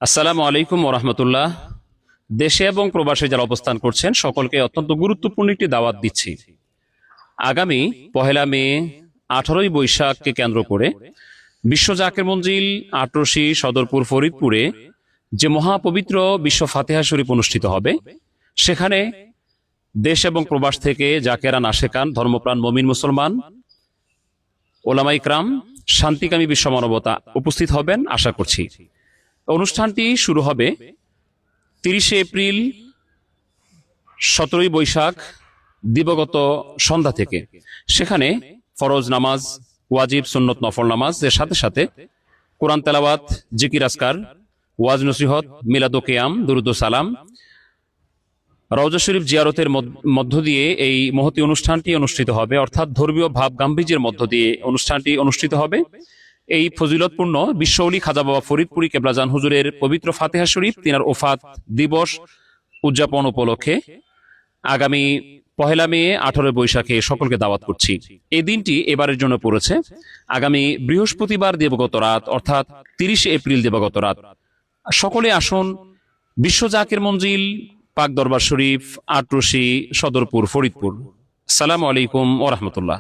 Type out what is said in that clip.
আসসালামু আলাইকুম ওরহমতুল্লাহ। দেশে এবং প্রবাসে যারা অবস্থান করছেন সকলকে অত্যন্ত গুরুত্বপূর্ণ একটি দাওয়াত দিচ্ছি। আগামী 1 মে 18ই বৈশাখকে কেন্দ্র করে বিশ্ব জাকের মঞ্জিল আটরশি সদরপুর ফরিদপুরে যে মহাপবিত্র বিশ্ব ফাতিহা শরীফ অনুষ্ঠিত হবে, সেখানে দেশ এবং প্রবাস থেকে জাকেরান আশেকান ধর্মপ্রাণ মমিন মুসলমান ওলামা ইকরাম শান্তিকামী বিশ্ব মানবতা উপস্থিত হবেন আশা করছি। অনুষ্ঠানটি শুরু হবে 30শে এপ্রিল 17ই বৈশাখ দিবগত সন্ধ্যা থেকে। সেখানে ফরজ নামাজ, ওয়াজিব সুন্নত নফল নামাজ এর সাথে সাথে কোরআন তেলাওয়াত, জিকির আজকার, ওয়াজ নসিহত, মিলাদ ও কিয়াম, দুরুদ ও সালাম, রওজা শরীফ জিয়ারতের মধ্য দিয়ে এই মহতী অনুষ্ঠানটি অনুষ্ঠিত হবে। অর্থাৎ ধর্মীয় ভাব গাম্ভীর্যের মধ্য দিয়ে অনুষ্ঠানটি অনুষ্ঠিত হবে। এই ফজিলতপূর্ণ বিশ্বওলি খাজা বাবা ফরিদপুরি কেবলাজান হুজুরের পবিত্র ফাতিহা শরীফ তিনার ওফাত দিবস উদযাপন উপলক্ষে আগামী 1 মে 18 বৈশাখে সকলকে দাওয়াত করছি। এই দিনটি এবারের জন্য পড়েছে আগামী বৃহস্পতিবার দিবগত রাত, অর্থাৎ 30শে এপ্রিল দিবগত রাত। সকলে আসুন বিশ্ব জাকের মঞ্জিল পাক দরবার শরীফ আটরশি সদরপুর ফরিদপুর। আসসালামু আলাইকুম ওয়া রাহমাতুল্লাহ।